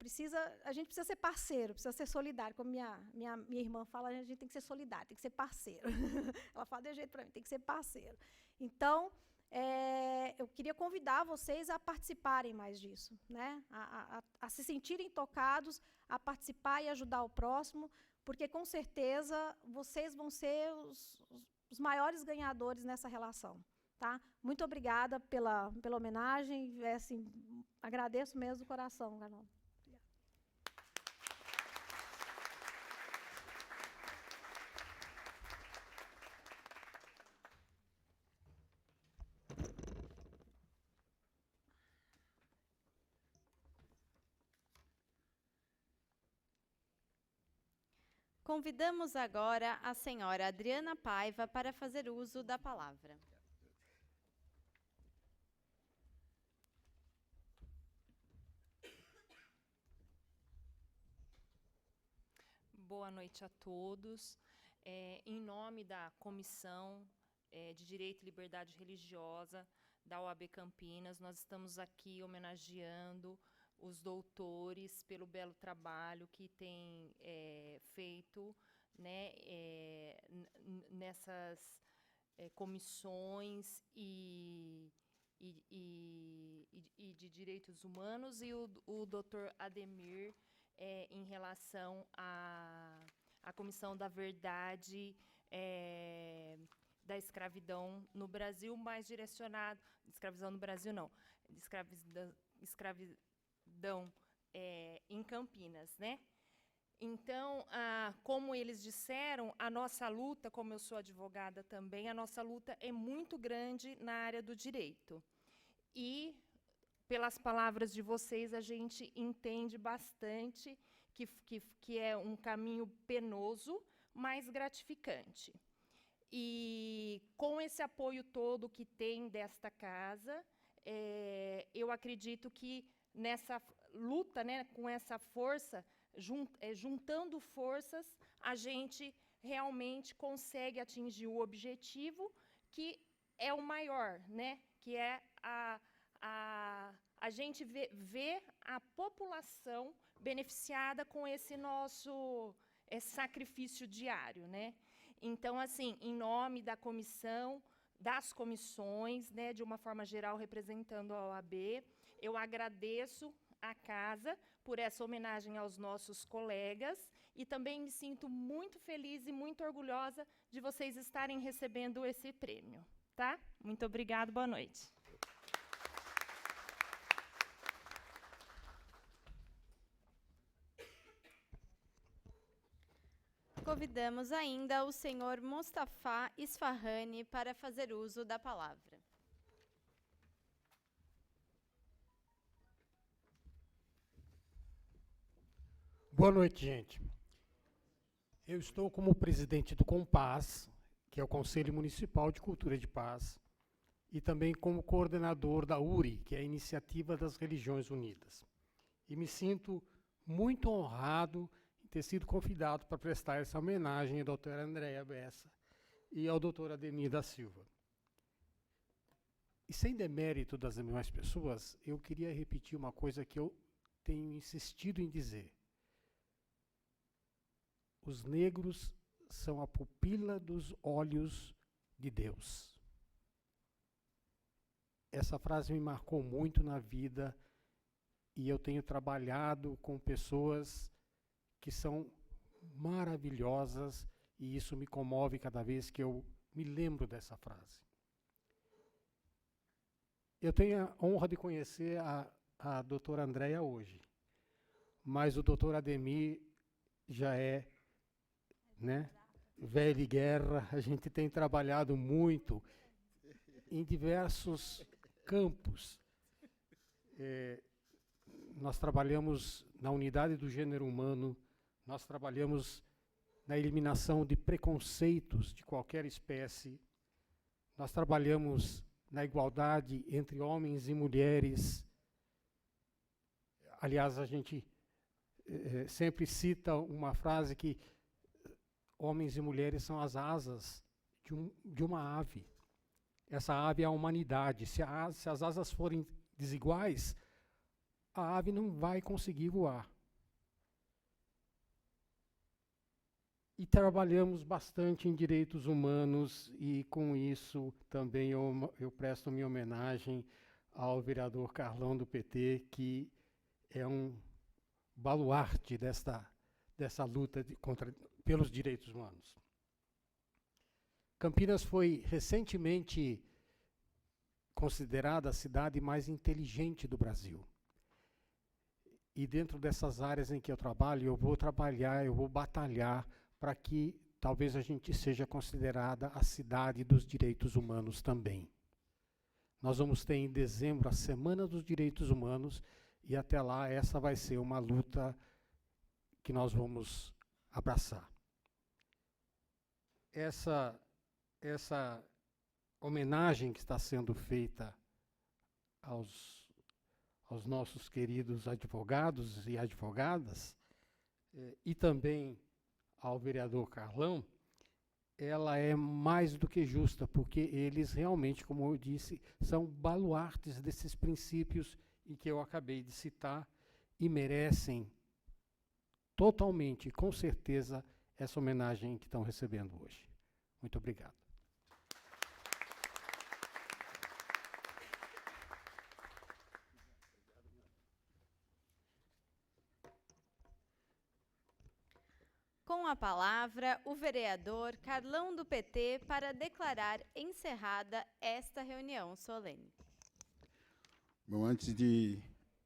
a gente precisa ser parceiro, precisa ser solidário. Como minha irmã fala, a gente tem que ser solidário, tem que ser parceiro. Ela fala de jeito para mim, tem que ser parceiro. Então, eu queria convidar vocês a participarem mais disso, né? A se sentirem tocados, a participar e ajudar o próximo, porque, com certeza, vocês vão ser os maiores ganhadores nessa relação. Tá? Muito obrigada pela homenagem. Assim, agradeço mesmo do coração, Carol. Convidamos agora a senhora Adriana Paiva para fazer uso da palavra. Boa noite a todos. Em nome da Comissão de Direito e Liberdade Religiosa da OAB Campinas, nós estamos aqui homenageando os doutores pelo belo trabalho que têm feito, né, nessas comissões e de direitos humanos, e o doutor Ademir, em relação à Comissão da Verdade da escravidão no Brasil, mais direcionado... Escravidão no Brasil, não. Escravidão em Campinas, né? Então, como eles disseram, a nossa luta, como eu sou advogada também, a nossa luta é muito grande na área do direito. E, pelas palavras de vocês, a gente entende bastante que é um caminho penoso, mas gratificante. E, com esse apoio todo que tem desta casa, eu acredito que nessa luta, né, com essa força, juntando forças, a gente realmente consegue atingir o objetivo, que é o maior, né, que é a gente ver a população beneficiada com esse nosso sacrifício diário, né? Então, assim, em nome da comissão, das comissões, né, de uma forma geral, representando a OAB, eu agradeço à casa por essa homenagem aos nossos colegas e também me sinto muito feliz e muito orgulhosa de vocês estarem recebendo esse prêmio, tá? Muito obrigada, boa noite. Convidamos ainda o senhor Mostafa Isfahani para fazer uso da palavra. Boa noite, gente. Eu estou como presidente do COMPAS, que é o Conselho Municipal de Cultura de Paz, e também como coordenador da URI, que é a Iniciativa das Religiões Unidas. E me sinto muito honrado em ter sido convidado para prestar essa homenagem à doutora Andréa Bessa e ao doutor Ademir da Silva. E sem demérito das demais pessoas, eu queria repetir uma coisa que eu tenho insistido em dizer. Os negros são a pupila dos olhos de Deus. Essa frase me marcou muito na vida e eu tenho trabalhado com pessoas que são maravilhosas e isso me comove cada vez que eu me lembro dessa frase. Eu tenho a honra de conhecer a doutora Andréia hoje, mas o doutor Ademir já é, né, velho de guerra. A gente tem trabalhado muito em diversos campos. Nós trabalhamos na unidade do gênero humano, nós trabalhamos na eliminação de preconceitos de qualquer espécie, nós trabalhamos na igualdade entre homens e mulheres. Aliás, a gente sempre cita uma frase que homens e mulheres são as asas de uma ave. Essa ave é a humanidade. Se as asas forem desiguais, a ave não vai conseguir voar. E trabalhamos bastante em direitos humanos e, com isso, também eu presto minha homenagem ao vereador Carlão do PT, que é um baluarte dessa luta pelos direitos humanos. Campinas foi recentemente considerada a cidade mais inteligente do Brasil. E dentro dessas áreas em que eu trabalho, eu vou batalhar para que talvez a gente seja considerada a cidade dos direitos humanos também. Nós vamos ter em dezembro a Semana dos Direitos Humanos e até lá essa vai ser uma luta que nós vamos abraçar. Essa homenagem que está sendo feita aos nossos queridos advogados e advogadas, e também ao vereador Carlão, ela é mais do que justa, porque eles realmente, como eu disse, são baluartes desses princípios em que eu acabei de citar e merecem totalmente, com certeza, essa homenagem que estão recebendo hoje. Muito obrigado. Com a palavra, o vereador Carlão do PT para declarar encerrada esta reunião solene. Bom, antes de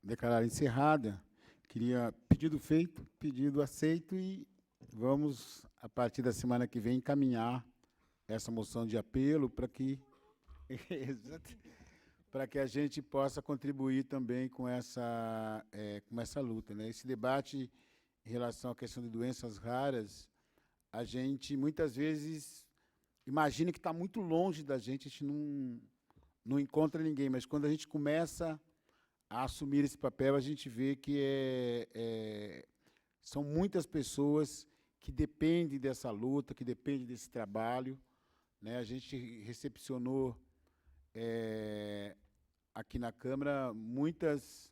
declarar encerrada, queria pedido feito, pedido aceito e vamos, a partir da semana que vem, encaminhar essa moção de apelo para que a gente possa contribuir também com essa luta, né? Esse debate em relação à questão de doenças raras, a gente muitas vezes imagina que está muito longe da gente, a gente não encontra ninguém, mas quando a gente começa a assumir esse papel, a gente vê que são muitas pessoas que dependem dessa luta, que dependem desse trabalho, né? A gente recepcionou aqui na Câmara muitas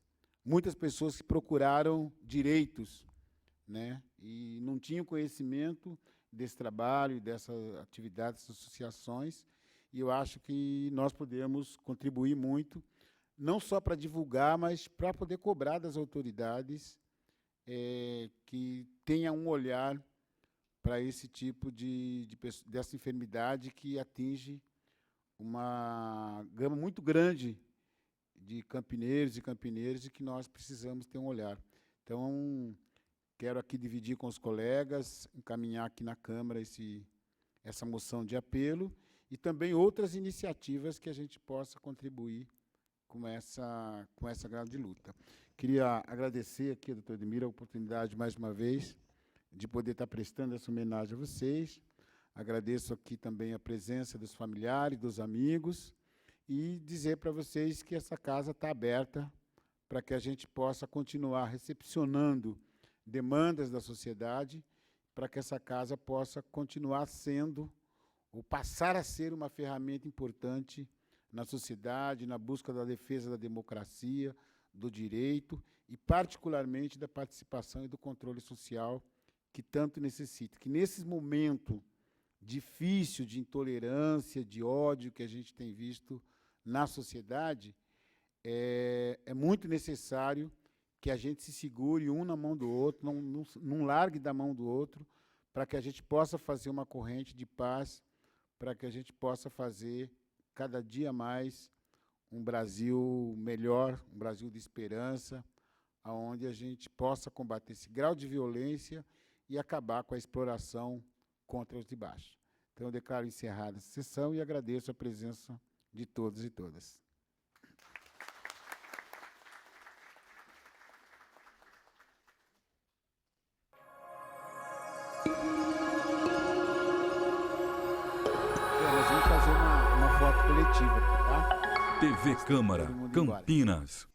pessoas que procuraram direitos, né? E não tinham conhecimento desse trabalho, dessas atividades, dessas associações, e eu acho que nós podemos contribuir muito, não só para divulgar, mas para poder cobrar das autoridades que tenham um olhar para esse tipo dessa enfermidade que atinge uma gama muito grande de campineiros e campineiras e que nós precisamos ter um olhar. Então, quero aqui dividir com os colegas, encaminhar aqui na Câmara essa moção de apelo e também outras iniciativas que a gente possa contribuir com essa grande luta. Queria agradecer aqui ao doutor Ademir a oportunidade, mais uma vez, de poder estar prestando essa homenagem a vocês. Agradeço aqui também a presença dos familiares, dos amigos, e dizer para vocês que essa casa está aberta para que a gente possa continuar recepcionando demandas da sociedade, para que essa casa possa continuar sendo, ou passar a ser uma ferramenta importante na sociedade, na busca da defesa da democracia, do direito e, particularmente, da participação e do controle social, que tanto necessita. Que nesse momento difícil de intolerância, de ódio que a gente tem visto na sociedade, é muito necessário que a gente se segure um na mão do outro, não largue da mão do outro, para que a gente possa fazer uma corrente de paz, para que a gente possa fazer cada dia mais um Brasil melhor, um Brasil de esperança, onde a gente possa combater esse grau de violência e acabar com a exploração contra os de baixo. Então, eu declaro encerrada essa sessão e agradeço a presença de todos e todas. Nós vamos fazer uma foto coletiva aqui, tá? TV Câmara, Todo mundo embora. Campinas.